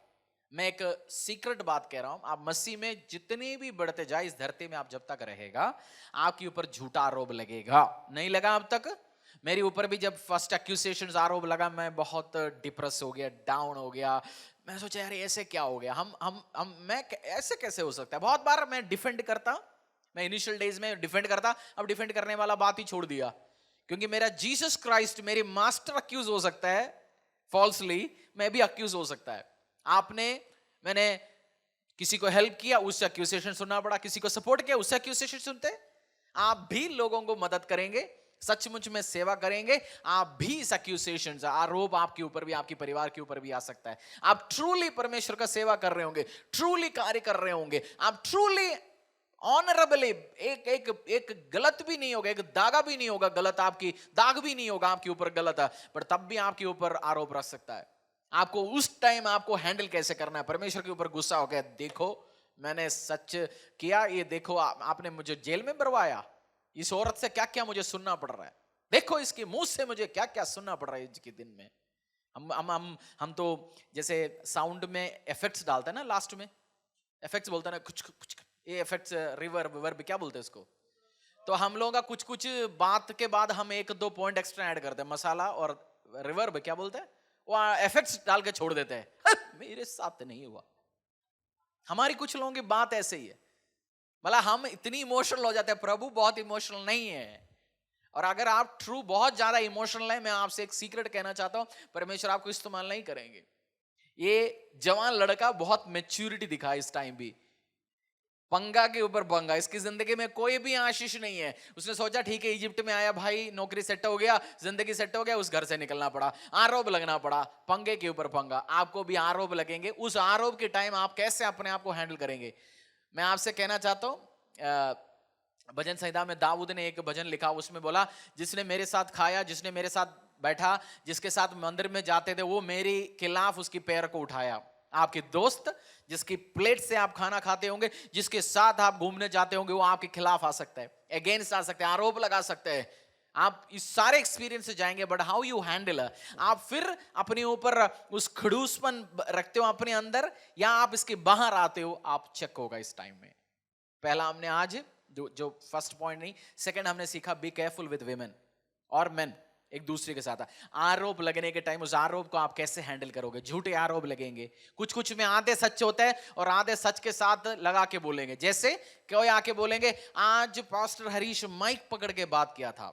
मैं एक सीक्रेट बात कह रहा हूं, आप मसीह में जितने भी बढ़ते जाए इस धरती में, आप जब तक रहेगा आपके ऊपर झूठा आरोप लगेगा। नहीं लगा अब तक? मेरे ऊपर भी जब फर्स्ट एक्यूजेशंस आरोप लगा मैं बहुत डिप्रेस हो गया, डाउन हो गया। मैं सोचा यार ऐसे क्या हो गया, हम मैं ऐसे कैसे हो सकता है। बहुत बार मैं डिफेंड करता, मैं इनिशियल डेज में डिफेंड करता, अब डिफेंड करने वाला बात ही छोड़ दिया, क्योंकि मेरा जीसस क्राइस्ट मेरे मास्टर अक्यूज हो सकता है फॉल्सली, मैं भी अक्यूज हो सकता है। मैंने किसी को हेल्प किया, उससे एक्यूजेशन सुनना पड़ा, किसी को सपोर्ट किया, उससे एक्यूजेशन सुनते। आप भी लोगों को मदद करेंगे, सचमुच में सेवा करेंगे, आप भी इस एक्यूजेशन आरोप आपके ऊपर भी, आपके परिवार के ऊपर भी आ सकता है। आप ट्रूली परमेश्वर का सेवा कर रहे होंगे, ट्रूली कार्य कर रहे होंगे, आप ट्रूली ऑनरेबली, एक गलत भी नहीं होगा, एक दागा भी नहीं होगा गलत, आपकी दाग भी नहीं होगा आपके ऊपर गलत है, पर तब भी आपके ऊपर आरोप रख सकता है। आपको उस टाइम आपको हैंडल कैसे करना है। परमेश्वर के ऊपर गुस्सा हो गया, देखो मैंने सच किया, ये देखो आपने मुझे जेल में भरवाया, इस औरत से क्या क्या मुझे सुनना पड़ रहा है, देखो इसके मुंह से मुझे क्या क्या सुनना पड़ रहा है आज के दिन में। हम तो जैसे साउंड में इफेक्ट्स डालते हैं ना, लास्ट में इफेक्ट्स बोलते हैं ना, कुछ कुछ, ये इफेक्ट्स रिवर्ब वर्ब क्या बोलते हैं इसको। तो हम लोगों का कुछ कुछ बात के बाद हम एक दो पॉइंट एक्स्ट्रा ऐड करते हैं, मसाला और रिवर्ब क्या बोलते हैं, वो इफेक्ट्स डाल के छोड़ देते हैं। मेरे साथ नहीं हुआ। हमारी कुछ लोगों की बात ऐसे ही है, मतलब हम इतनी इमोशनल हो जाते हैं, प्रभु बहुत इमोशनल नहीं है। और अगर आप ट्रू बहुत ज्यादा इमोशनल है, मैं आपसे एक सीक्रेट कहना चाहता हूं, परमेश्वर आपको इस्तेमाल नहीं करेंगे। ये जवान लड़का बहुत मैच्योरिटी दिखा इस टाइम भी, पंगा के ऊपर पंगा, इसकी जिंदगी में कोई भी आशीष नहीं है। उसने सोचा ठीक है इजिप्ट में आया भाई, नौकरी सेट हो गया, जिंदगी सेट हो गया, उस घर से निकलना पड़ा, आरोप लगना पड़ा, पंगे के ऊपर पंगा। आपको भी आरोप लगेंगे, उस आरोप के टाइम आप कैसे अपने आप को हैंडल करेंगे। मैं आपसे कहना चाहता हूं, भजन संहिता में दाऊद ने एक भजन लिखा, उसमें बोला जिसने मेरे साथ खाया, जिसने मेरे साथ बैठा, जिसके साथ मंदिर में जाते थे, वो मेरे खिलाफ उसकी पैर को उठाया। आपके दोस्त जिसकी प्लेट से आप खाना खाते होंगे, जिसके साथ आप घूमने जाते होंगे, वो आपके खिलाफ आ सकता है, अगेंस्ट आ सकते हैं, आरोप लगा सकते हैं। आप इस सारे एक्सपीरियंस से जाएंगे, बट हाउ यू हैंडल, आप फिर अपने ऊपर उस खड़ूसपन रखते हो अपने अंदर, या आप इसके बाहर आते हो, आप चेक होगा इस टाइम में। पहला हमने आज जो फर्स्ट पॉइंट नहीं, सेकंड हमने सीखा बी केयरफुल विद विमेन और मेन, एक दूसरे के साथ। आरोप लगने के टाइम उस आरोप को आप कैसे हैंडल करोगे। झूठे आरोप लगेंगे, कुछ कुछ में आधे सच होता है और आधे सच के साथ लगा के बोलेंगे। जैसे कोई आके बोलेंगे आज पास्टर हरीश माइक पकड़ के बात किया था,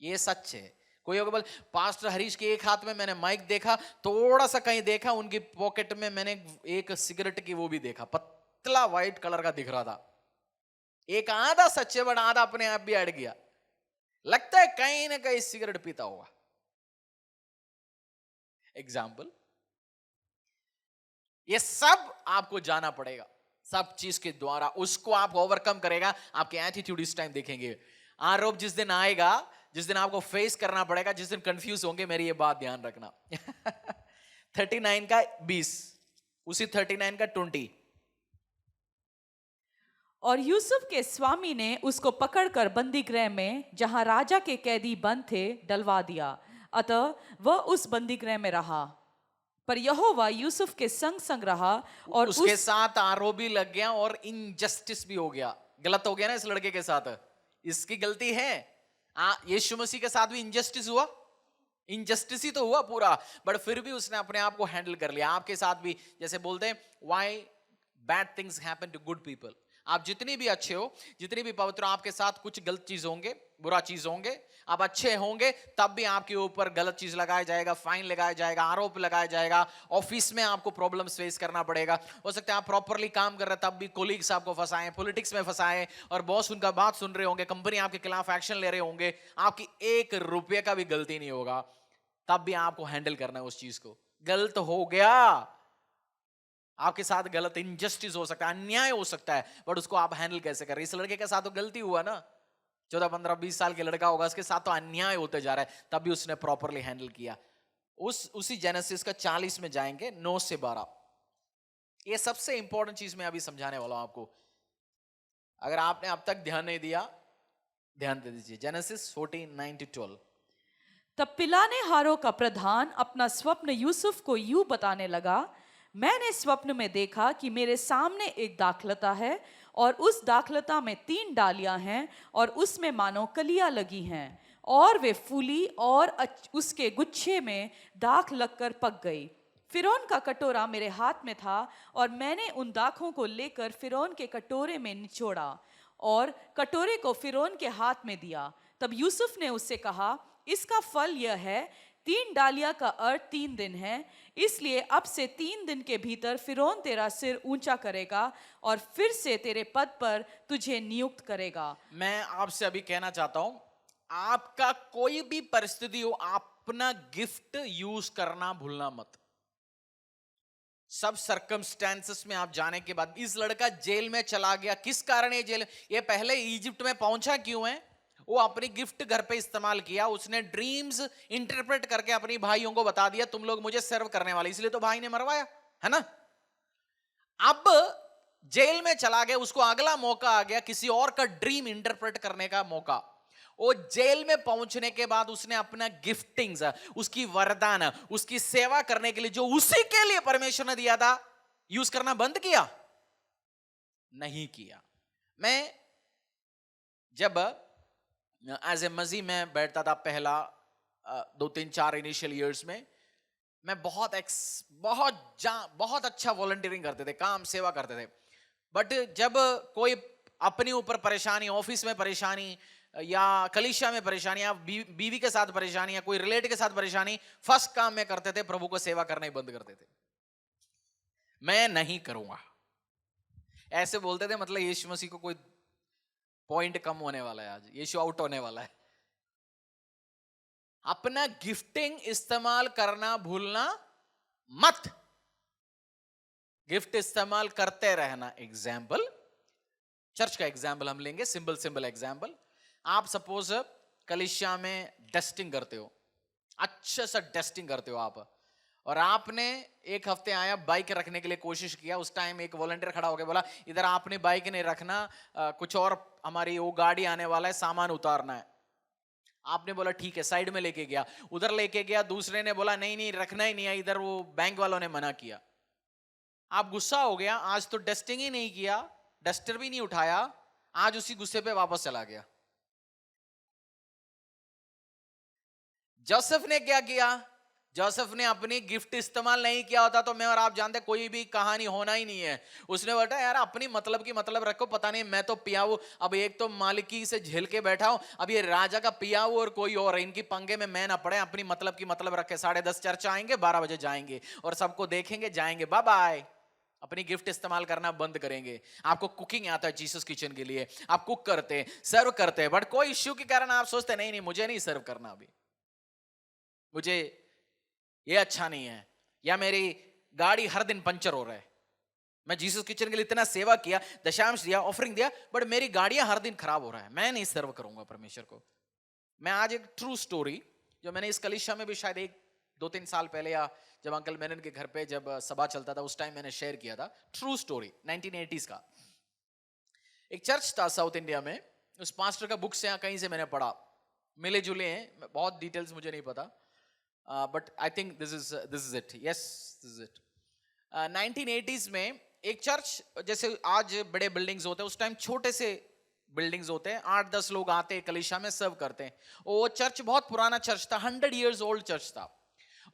ये सच है। कोई होगा बोल पास्टर हरीश के एक हाथ में मैंने माइक देखा, थोड़ा सा कहीं देखा, उनकी पॉकेट में मैंने एक सिगरेट की वो भी देखा, पतला व्हाइट कलर का दिख रहा था। एक आधा सच है बट आधा अपने आप भी अड़ गया, लगता है कहीं ना कहीं सिगरेट पीता होगा। एग्जाम्पल, ये सब आपको जाना पड़ेगा, सब चीज के द्वारा उसको आप ओवरकम करेगा। आपके एटीट्यूड इस टाइम देखेंगे। आरोप जिस दिन आएगा, जिस दिन आपको फेस करना पड़ेगा, जिस दिन कंफ्यूज होंगे, मेरी ये बात ध्यान रखना। 39 का 20, उसी 39 का 20। और यूसुफ के स्वामी ने उसको पकड़कर बंदी गृह में, जहां राजा के कैदी बंद थे, डलवा दिया। अतः वह उस बंदी गृह में रहा, पर यहोवा यूसुफ के संग संग रहा और उसके साथ आरोप भी लग गया और इनजस्टिस भी हो गया। गलत हो गया ना इस लड़के के साथ, इसकी गलती है। यीशु मसीह के साथ भी इनजस्टिस हुआ, इनजस्टिस ही तो हुआ पूरा, बट फिर भी उसने अपने आप को हैंडल कर लिया। आपके साथ भी जैसे बोलते हैं why bad things happen to good people. आप जितनी भी अच्छे हो, जितनी भी पवित्र, आपके साथ कुछ गलत चीज होंगे, बुरा चीज होंगे। आप अच्छे होंगे तब भी आपके ऊपर गलत चीज लगाया जाएगा, फाइन लगाया जाएगा, आरोप लगाया जाएगा। ऑफिस में आपको प्रॉब्लम्स फेस करना पड़ेगा। हो सकता है आप प्रॉपरली काम कर रहे तब भी कोलीग्स आपको फंसाएं, पॉलिटिक्स में फंसाएं, और बॉस उनका बात सुन रहे होंगे, कंपनी आपके खिलाफ एक्शन ले रहे होंगे, आपकी 1 रुपये का भी गलती नहीं होगा, तब भी आपको हैंडल करना है उस चीज को। गलत हो गया, आपके साथ गलत इनजस्टिस हो सकता है, अन्याय हो सकता है, बट उसको आप हैंडल कैसे कर रहे हैं? इस लड़के के साथ तो गलती हुआ ना, 14 15 20 साल के लड़का होगा, उसके साथ तो अन्याय होते जा रहा है, तब भी उसने प्रॉपरली हैंडल किया। उसी जेनेसिस का 40 में जाएंगे 9 से 12। ये सबसे इंपॉर्टेंट चीज मैं अभी समझाने वाला हूं आपको। अगर आपने अब तक ध्यान नहीं दिया, ध्यान दे दीजिए। जेनेसिस 14:9-12। तब पिलाने हारों का प्रधान अपना स्वप्न यूसुफ को यूं बताने लगा, मैंने स्वप्न में देखा कि मेरे सामने एक दाखलता है और उस दाखलता में 3 डालियां हैं और उसमें मानो कलियां लगी हैं और वे फूली और उसके गुच्छे में दाख लगकर पक गई। फिरौन का कटोरा मेरे हाथ में था और मैंने उन दाखों को लेकर फिरौन के कटोरे में निचोड़ा और कटोरे को फिरौन के हाथ में दिया। तब यूसुफ ने उससे कहा, इसका फल यह है, 3 डालियां का अर्थ 3 दिन है, इसलिए अब से 3 दिन के भीतर फिरौन तेरा सिर ऊंचा करेगा और फिर से तेरे पद पर तुझे नियुक्त करेगा। मैं आपसे अभी कहना चाहता हूं, आपका कोई भी परिस्थिति हो, अपना गिफ्ट यूज करना भूलना मत। सब सर्कमस्टेंसेस में आप जाने के बाद, इस लड़का जेल में चला गया, किस कारण ये पहले इजिप्ट में पहुंचा क्यों है? वो अपनी गिफ्ट घर पे इस्तेमाल किया, उसने ड्रीम्स इंटरप्रेट करके अपनी भाइयों को बता दिया तुम लोग मुझे सर्व करने वाले, इसलिए तो भाई ने मरवाया, है ना? अब जेल में चला गया, उसको अगला मौका आ गया किसी और का ड्रीम इंटरप्रेट करने का मौका। वो जेल में पहुंचने के बाद उसने अपना गिफ्टिंग्स, उसकी वरदान, उसकी सेवा करने के लिए जो उसी के लिए परमेश्वर ने दिया था, यूज करना बंद किया? नहीं किया। मैं जब एज ए मजी में बैठता था पहला 2 3 4 इनिशियल इयर्स में, मैं बहुत अच्छा वॉलंटियरिंग करते थे, काम सेवा करते थे। बट जब कोई अपने ऊपर परेशानी, ऑफिस में परेशानी या कलीसिया में परेशानी या बीवी के साथ परेशानी या कोई रिलेटिव के साथ परेशानी, फर्स्ट काम में करते थे प्रभु को सेवा करना ही बंद करते थे। मैं नहीं करूंगा ऐसे बोलते थे, मतलब यीशु मसीह को कोई पॉइंट कम होने वाला है, आज यीशु आउट होने वाला है। अपना गिफ्टिंग इस्तेमाल करना भूलना मत, गिफ्ट इस्तेमाल करते रहना। एग्जाम्पल, चर्च का एग्जाम्पल हम लेंगे, सिंपल एग्जाम्पल। आप सपोज कलीसिया में डस्टिंग करते हो, अच्छे से डस्टिंग करते हो आप, और आपने एक हफ्ते आया बाइक रखने के लिए कोशिश किया, उस टाइम एक वॉलंटियर खड़ा हो गया, बोला इधर आपने बाइक नहीं रखना, कुछ और हमारी वो गाड़ी आने वाला है, सामान उतारना है। आपने बोला ठीक है, साइड में लेके गया, उधर लेके गया, दूसरे ने बोला नहीं रखना ही नहीं है, इधर वो बैंक वालों ने मना किया। आप गुस्सा हो गया, आज तो डस्टिंग ही नहीं किया, डस्टर भी नहीं उठाया, आज उसी गुस्से पे वापस चला गया। जोसेफ ने क्या किया? जोसेफ ने अपनी गिफ्ट इस्तेमाल नहीं किया होता तो मैं और आप जानते कोई भी कहानी होना ही नहीं है। उसने बोला यार अपनी मतलब की मतलब रखो, पता नहीं मैं तो पिया हूं, अब एक तो मालिकी से झेल के बैठा हूं, अब ये राजा का पिया हूं और कोई और, इनकी पंगे में मैं ना पड़े, अपनी मतलब की मतलब रखे। 10:30 चर्च आएंगे, 12 बजे जाएंगे और सबको देखेंगे, जाएंगे, बाय बाय। अपनी गिफ्ट इस्तेमाल करना बंद करेंगे। आपको कुकिंग आता है जीसस किचन के लिए, आप कुक करते हैं, सर्व करते हैं, बट कोई इश्यू के कारण आप सोचते नहीं मुझे नहीं सर्व करना, अभी मुझे ये अच्छा नहीं है, या मेरी गाड़ी हर दिन पंचर हो रहा है, मैं जीसस किचन के लिए इतना सेवा किया, दशांश दिया, ऑफरिंग दिया, बट मेरी गाड़ियां हर दिन खराब हो रहा है, मैं नहीं सर्व करूंगा परमेश्वर को। मैं आज एक ट्रू स्टोरी जो मैंने इस कलीसिया में भी शायद 1-2-3 साल पहले, या जब अंकल मेनन के घर पे जब सभा चलता था उस टाइम मैंने शेयर किया था, ट्रू स्टोरी 1980s का। एक चर्च था साउथ इंडिया में, उस पास्टर का बुक से या कहीं से मैंने पढ़ा, मिले जुले हैं, बहुत डिटेल्स मुझे नहीं पता, but I think this is it, yes this is it. 1980s में एक चर्च, जैसे आज बड़े बिल्डिंग्स होते हैं, उस टाइम छोटे से बिल्डिंग्स होते हैं, 8-10 लोग आते हैं, कलीसिया में सर्व करते हैं। वो चर्च बहुत पुराना चर्च था, 100 years ओल्ड चर्च था,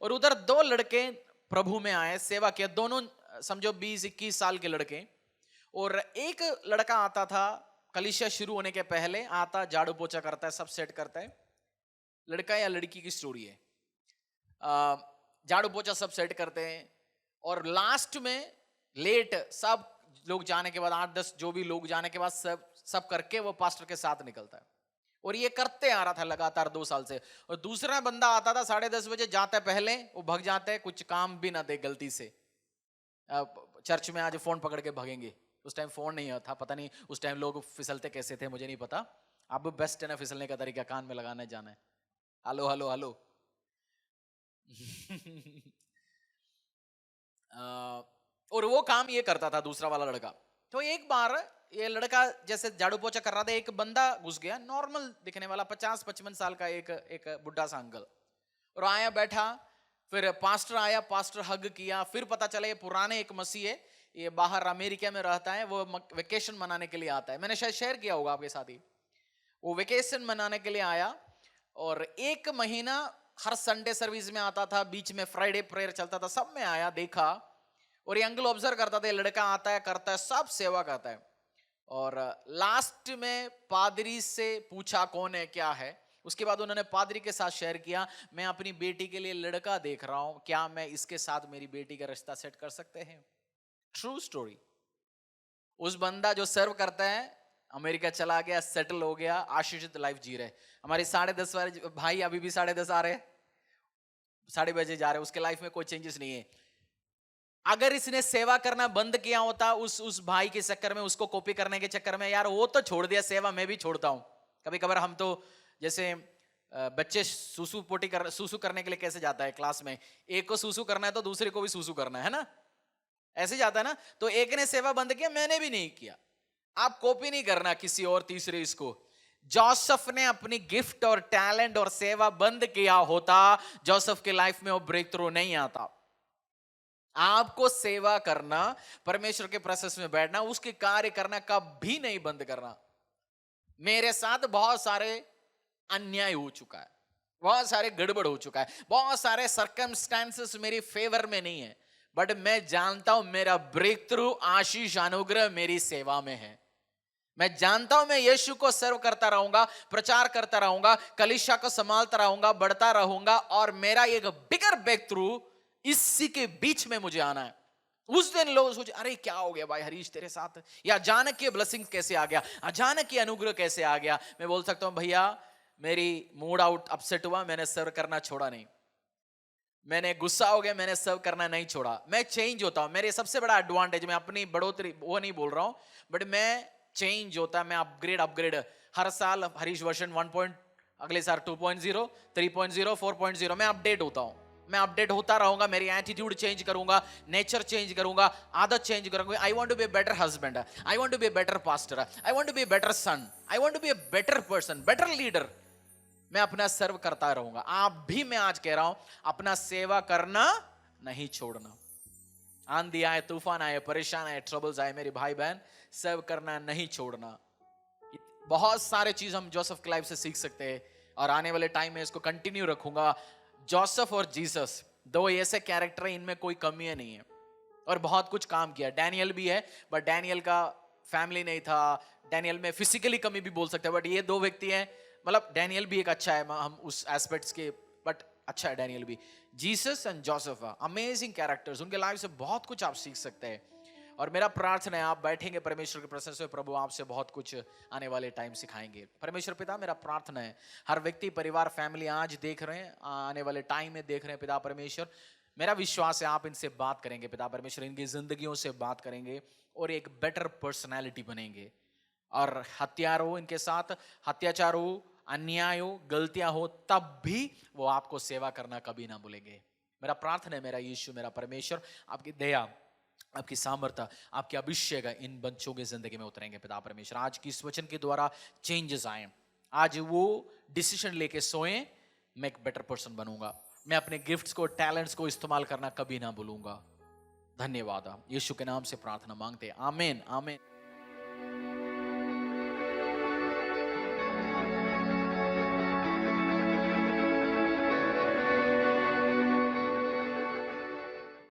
और उधर 2 लड़के प्रभु में आए, सेवा किया, दोनों समझो 20-21 साल के लड़के। और एक लड़का आता था कलीसिया शुरू होने के पहले, आता झाड़ू पोछा करता है, सब सेट करता है। लड़का या लड़की की स्टोरी है, झाड़ू पोछा सब सेट करते हैं, और लास्ट में लेट सब लोग जाने के बाद, 8-10 जो भी लोग जाने के बाद सब करके वो पास्टर के साथ निकलता है। और ये करते आ रहा था लगातार 2 साल से। और दूसरा बंदा आता था 10:30 बजे, जाता है पहले, वो भग जाता है, कुछ काम भी ना दे गलती से, चर्च में आज फोन पकड़ के भागेंगे, उस टाइम फोन नहीं था, पता नहीं उस टाइम लोग फिसलते कैसे थे, मुझे नहीं पता। अब बेस्ट है ना फिसलने का तरीका, कान में लगाने जाना है, हेलो हेलो हेलो। और वो काम ये करता था दूसरा वाला लड़का। तो एक बार ये लड़का जैसे झाड़ू पोछा कर रहा था, एक बंदा घुस गया, नॉर्मल दिखने वाला 50-55 साल का एक बुढ़ा सा अंकल, और आया बैठा। फिर पास्टर आया, पास्टर हग किया। फिर पता चला ये पुराने एक मसीह है, ये बाहर अमेरिका में रहता है, वो वेकेशन मनाने के लिए आता है। मैंने शायद शेयर किया होगा आपके साथ ही। वो वेकेशन मनाने के लिए आया और 1 महीना हर संडे सर्विस में आता था, बीच में फ्राइडे प्रेयर चलता था, सब में आया, देखा। और ये अंकल ऑब्जर्व करता था, ये लड़का आता है, करता है, सब सेवा करता है। और लास्ट में पादरी से पूछा कौन है, क्या है। उसके बाद उन्होंने पादरी के साथ शेयर किया, मैं अपनी बेटी के लिए लड़का देख रहा हूं, क्या मैं इसके साथ मेरी बेटी का रिश्ता सेट कर सकते हैं। True story. उस बंदा जो सर्व करता है अमेरिका चला गया, सेटल हो गया, आशीषित लाइफ जी रहे। हमारे 10:30 वाले भाई अभी भी 10:30 आ रहे, 10:30 बजे जा रहे, उसके लाइफ में कोई चेंजेस नहीं है। अगर इसने सेवा करना बंद किया होता उस भाई के चक्कर में, उसको कॉपी करने के चक्कर में, यार वो तो छोड़ दिया, सेवा मैं भी छोड़ता हूं। कभी कभार हम तो जैसे बच्चे सूसू करने के लिए कैसे जाता है क्लास में, एक को सूसू करना है तो दूसरे को भी सूसू करना है ना, ऐसे जाता है ना। तो एक ने सेवा बंद किया, मैंने भी नहीं किया। आप कॉपी नहीं करना किसी और तीसरे इसको। जोसेफ ने अपनी गिफ्ट और टैलेंट और सेवा बंद किया होता, जोसेफ के लाइफ में वो ब्रेक थ्रू नहीं आता। आपको सेवा करना, परमेश्वर के प्रेजेंस में बैठना, उसके कार्य करना कभी नहीं बंद करना। मेरे साथ बहुत सारे अन्याय हो चुका है, बहुत सारे गड़बड़ हो चुका है, बहुत सारे सर्कमस्टेंसेस मेरी फेवर में नहीं है, बट मैं जानता हूं मेरा ब्रेक थ्रू, आशीष, अनुग्रह मेरी सेवा में है। मैं जानता हूं मैं यीशु को सर्व करता रहूंगा, प्रचार करता रहूंगा, कलीसिया को संभालता रहूंगा, बढ़ता रहूंगा, और मेरा एक बिगर ब्रेक थ्रू इसी के बीच में मुझे आना है। उस दिन लोग सोचे, अरे क्या हो गया भाई हरीश तेरे साथ, या अचानक के ब्लेसिंग कैसे आ गया, अचानक की अनुग्रह कैसे आ गया। मैं बोल सकता हूं भैया मेरी मूड आउट अपसेट हुआ, मैंने सर्व करना छोड़ा नहीं। मैंने गुस्सा हो गया, मैंने सर्व करना नहीं छोड़ा। मैं चेंज होता हूं, मेरे सबसे बड़ा एडवांटेज, मैं अपनी बढ़ोतरी वो नहीं बोल रहा हूं, बट मैं चेंज होता, मैं अपग्रेड हर साल हरीश वर्जन 1. अगले साल 2.0, 3.0, 4.0 मैं अपडेट होता हूं। मैं अपडेट होता रहूंगा, मेरी एटीट्यूड चेंज करूंगा, नेचर चेंज करूंगा, आदत चेंज करूंगा। I want to be a better husband, I want to be a better pastor, I want to be a better son, I want to be a better person, better leader. मैं अपना सर्व करता रहूंगा। आप भी, मैं आज कह रहा हूं, अपना सेवा करना नहीं छोड़ना। आंधी आए, तूफान आए, परेशान आए, ट्रबल्स आए, मेरे भाई बहन, सर्व करना नहीं छोड़ना। बहुत सारे चीज हम जोसेफ की लाइफ से सीख सकते हैं, और आने वाले टाइम में इसको कंटिन्यू रखूंगा। जोसेफ और जीसस दो ऐसे कैरेक्टर हैं, इनमें कोई कमी नहीं है, और बहुत कुछ काम किया। डैनियल भी है, बट डैनियल का फैमिली नहीं था, डैनियल में फिजिकली कमी भी बोल सकते हैं, बट ये दो व्यक्ति हैं। मतलब डैनियल भी एक अच्छा है, हम उस एस्पेक्ट्स के, बट अच्छा है डैनियल भी। Jesus and Joseph amazing characters, उनके लाइफ से बहुत कुछ आप सीख सकते हैं। और मेरा प्रार्थना है आप बैठेंगे परमेश्वर के प्रेजेंस में, प्रभु आपसे बहुत कुछ आने वाले टाइम सिखाएंगे। परमेश्वर पिता, मेरा प्रार्थना है हर व्यक्ति, परिवार, फैमिली आज देख रहे हैं, आने वाले टाइम में देख रहे हैं, पिता परमेश्वर, मेरा विश्वास है आप इनसे बात करेंगे पिता परमेश्वर, इनकी जिंदगियों से बात करेंगे और एक बेटर पर्सनैलिटी बनेंगे। और हत्यार हो इनके साथ, अत्याचार हो, अन्याय हो, गलतियां हो, तब भी वो आपको सेवा करना कभी ना भूलेंगे। मेरा प्रार्थना है मेरा यीशु, मेरा परमेश्वर, आपकी दया, आपकी सामर्थ्य, आपके अभिषेक इन बच्चों की जिंदगी में उतरेंगे पिता परमेश्वर। आज की इस वचन के द्वारा चेंजेस आए, आज वो डिसीजन लेके सोए, मैं एक बेटर पर्सन बनूंगा, मैं अपने गिफ्ट्स को, टैलेंट्स को इस्तेमाल करना कभी ना भूलूंगा। धन्यवाद। यीशु के नाम से प्रार्थना मांगते, आमीन आमीन।